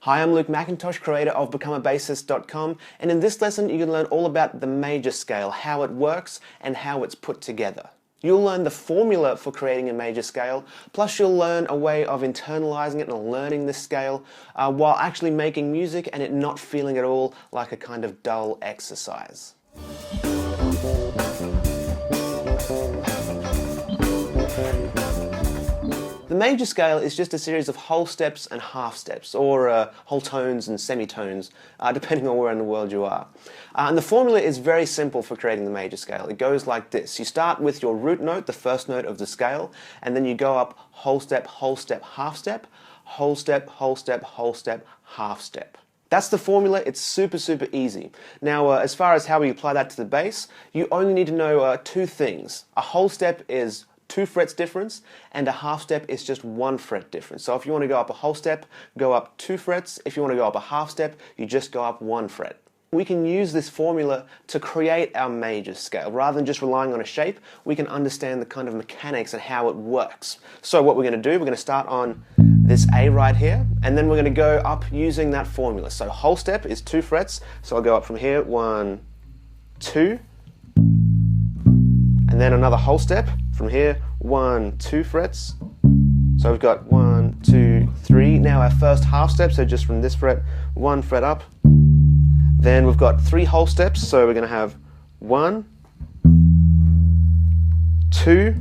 Hi, I'm Luke McIntosh, creator of becomeabassist.com, and in this lesson you can learn all about the major scale, how it works and how it's put together. You'll learn the formula for creating a major scale, plus you'll learn a way of internalizing it and learning this scale while actually making music and it not feeling at all like a kind of dull exercise. The major scale is just a series of whole steps and half steps, or whole tones and semitones, depending on where in the world you are. And the formula is very simple for creating the major scale. It goes like this. You start with your root note, the first note of the scale, and then you go up whole step, half step, whole step, whole step, whole step, half step. That's the formula. It's super easy. Now, as far as how we apply that to the bass, you only need to know two things. A whole step is 2 frets difference, and a half step is just 1 fret difference. So if you want to go up a whole step, go up 2 frets. If you want to go up a half step, you just go up 1 fret. We can use this formula to create our major scale. Rather than just relying on a shape, we can understand the kind of mechanics and how it works. So what we're going to do, we're going to start on this A right here, and then we're going to go up using that formula. So whole step is 2 frets, so I'll go up from here, 1, 2, and then another whole step from here, 1, 2 frets. So we've got 1, 2, 3. Now our first half step, so just from this fret, 1 fret up. Then we've got 3 whole steps, so we're going to have 1, 2,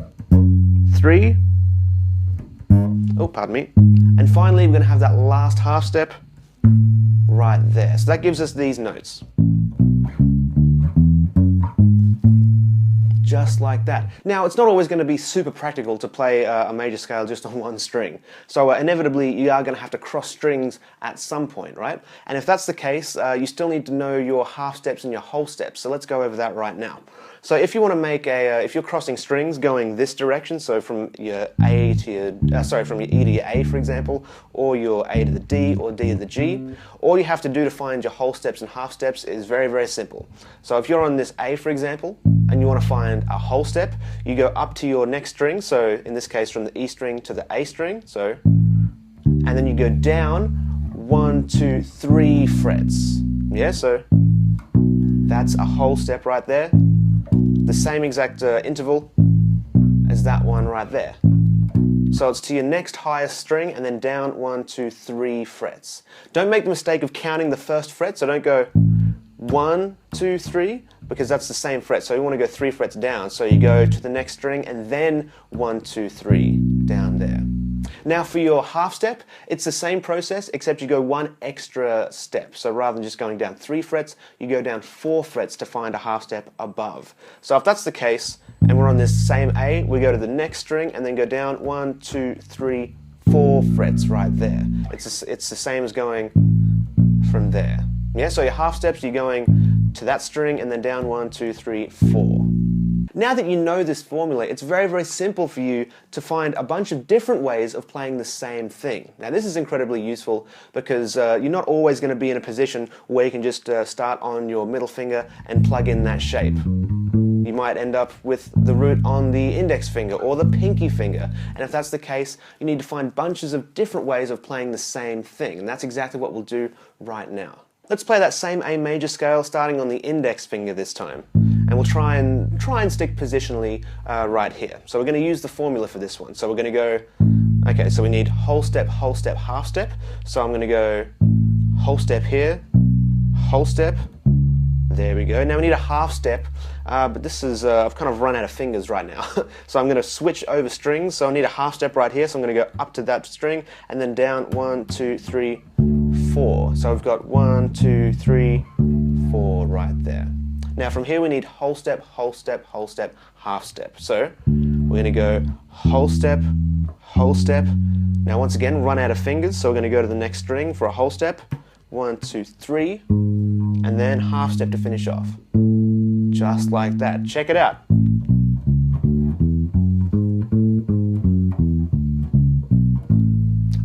3. Oh, pardon me. And finally, we're going to have that last half step right there. So that gives us these notes. Just like that. Now, it's not always going to be super practical to play a major scale just on 1 string. So inevitably, you are going to have to cross strings at some point, right? And if that's the case, you still need to know your half steps and your whole steps. So let's go over that right now. So if you want to make if you're crossing strings going this direction, so from your A to your, from your E to your A, for example, or your A to the D or D to the G, all you have to do to find your whole steps and half steps is very simple. So if you're on this A, for example, and you want to find a whole step, you go up to your next string, so in this case from the E string to the A string, so, and then you go down 1, 2, 3 frets. Yeah, so that's a whole step right there. The same exact interval as that one right there. So it's to your next highest string and then down 1, 2, 3 frets. Don't make the mistake of counting the first fret, so don't go 1, 2, 3, because that's the same fret. So you want to go 3 frets down. So you go to the next string and then 1, 2, 3 down there. Now for your half step, it's the same process except you go 1 extra step. So rather than just going down 3 frets, you go down 4 frets to find a half step above. So if that's the case, and we're on this same A, we go to the next string and then go down 1, 2, 3, 4 frets right there. It's the same as going from there. Yeah, so your half steps, you're going to that string and then down 1, 2, 3, 4. Now that you know this formula, it's very simple for you to find a bunch of different ways of playing the same thing. Now this is incredibly useful because you're not always going to be in a position where you can just start on your middle finger and plug in that shape. You might end up with the root on the index finger or the pinky finger, and if that's the case, you need to find bunches of different ways of playing the same thing, and that's exactly what we'll do right now. Let's play that same A major scale starting on the index finger this time. And we'll try and stick positionally right here. So we're going to use the formula for this one. So we're going to go, okay, so we need whole step, half step. So I'm going to go whole step here, whole step, there we go. Now we need a half step, but this is, I've kind of run out of fingers right now. So I'm going to switch over strings. So I need a half step right here. So I'm going to go up to that string and then down 1, 2, 3, 4. So I've got 1, 2, 3, 4 right there. Now from here we need whole step, half step. So we're going to go whole step. Now once again, run out of fingers, so we're going to go to the next string for a whole step. 1, 2, 3, and then half step to finish off. Just like that. Check it out.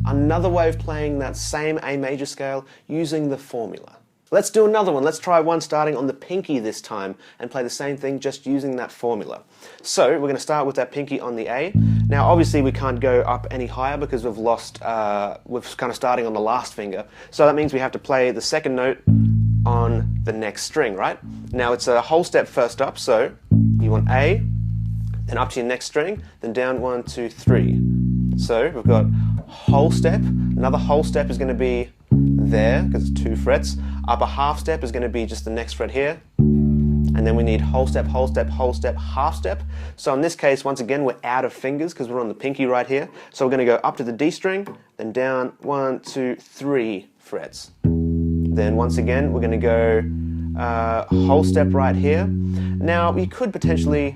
Another way of playing that same A major scale using the formula. Let's do another one. Let's try one starting on the pinky this time and play the same thing just using that formula. So we're going to start with that pinky on the A. Now obviously we can't go up any higher because we've lost, we're kind of starting on the last finger. So that means we have to play the second note on the next string, right? Now it's a whole step first up, so you want A, then up to your next string, then down 1, 2, 3. So we've got whole step, another whole step is going to be there because it's 2 frets, upper half step is going to be just the next fret here, and then we need whole step, whole step, whole step, half step. So in this case, once again, we're out of fingers because we're on the pinky right here. So we're going to go up to the D string, then down 1, 2, 3 frets. Then once again, we're going to go whole step right here. Now, you could potentially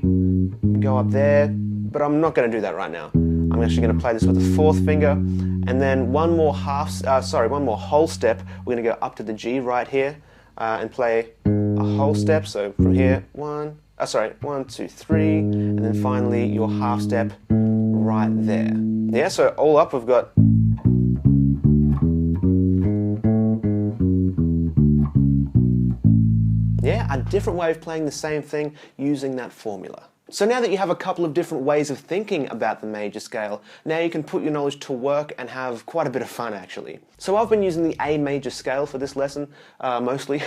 go up there, but I'm not going to do that right now. I'm actually going to play this with the 4th finger, and then one more whole step. We're going to go up to the G right here and play a whole step. So from here, 1, 2, 3, and then finally your half step right there. Yeah, so all up we've got. Yeah, a different way of playing the same thing using that formula. So now that you have a couple of different ways of thinking about the major scale, now you can put your knowledge to work and have quite a bit of fun actually. So I've been using the A major scale for this lesson, mostly.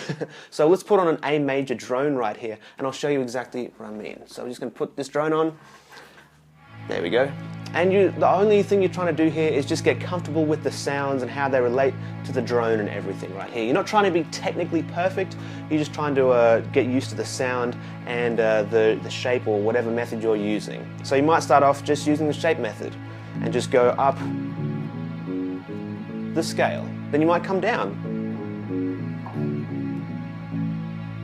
So let's put on an A major drone right here and I'll show you exactly what I mean. So I'm just going to put this drone on. There we go. And the only thing you're trying to do here is just get comfortable with the sounds and how they relate to the drone and everything right here. You're not trying to be technically perfect, you're just trying to get used to the sound and the shape or whatever method you're using. So you might start off just using the shape method and just go up the scale. Then you might come down.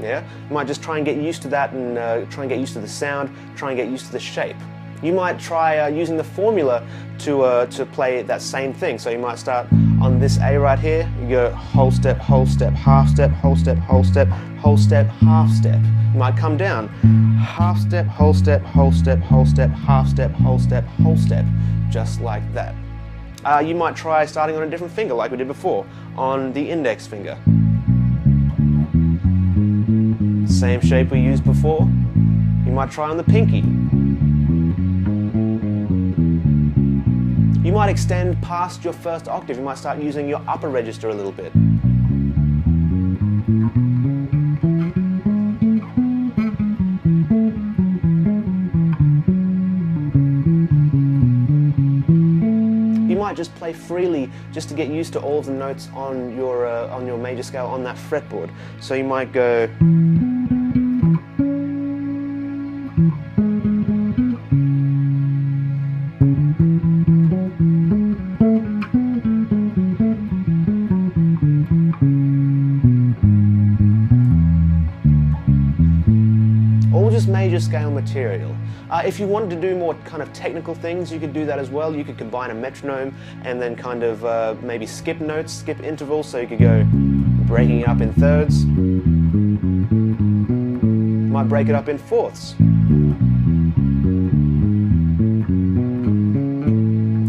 Yeah? You might just try and get used to that and try and get used to the sound, try and get used to the shape. You might try using the formula to play that same thing. So you might start on this A right here. You go whole step, half step, whole step, whole step, whole step, half step. You might come down half step, whole step, whole step, whole step, half step, whole step, whole step, just like that. You might try starting on a different finger like we did before, on the index finger. Same shape we used before. You might try on the pinky. You might extend past your first octave. You might start using your upper register a little bit. You might just play freely just to get used to all of the notes on your major scale on that fretboard. So you might go. Just major scale material. If you wanted to do more kind of technical things, you could do that as well. You could combine a metronome and then kind of maybe skip notes, skip intervals, so you could go breaking it up in thirds. You might break it up in fourths.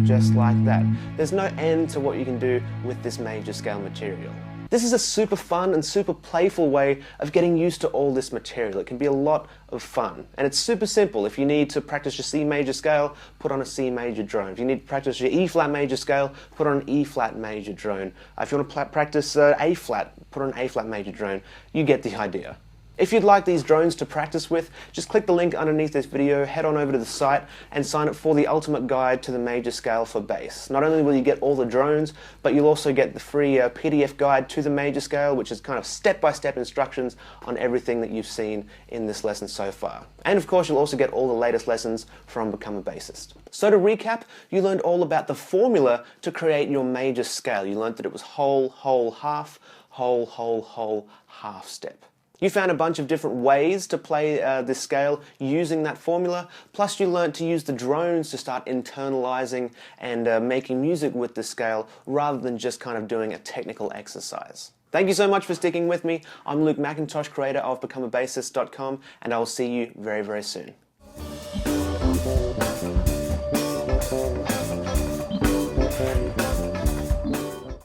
Just like that. There's no end to what you can do with this major scale material. This is a super fun and super playful way of getting used to all this material. It can be a lot of fun. And it's super simple. If you need to practice your C major scale, put on a C major drone. If you need to practice your E flat major scale, put on an E flat major drone. If you want to practice A flat, put on an A flat major drone. You get the idea. If you'd like these drones to practice with, just click the link underneath this video, head on over to the site and sign up for the ultimate guide to the major scale for bass. Not only will you get all the drones, but you'll also get the free PDF guide to the major scale, which is kind of step-by-step instructions on everything that you've seen in this lesson so far. And of course, you'll also get all the latest lessons from Become a Bassist. So to recap, you learned all about the formula to create your major scale. You learned that it was whole, whole, half, whole, whole, whole, half step. You found a bunch of different ways to play this scale using that formula, plus you learned to use the drones to start internalizing and making music with the scale rather than just kind of doing a technical exercise. Thank you so much for sticking with me. I'm Luke McIntosh, creator of BecomeABassist.com, and I will see you very, very soon.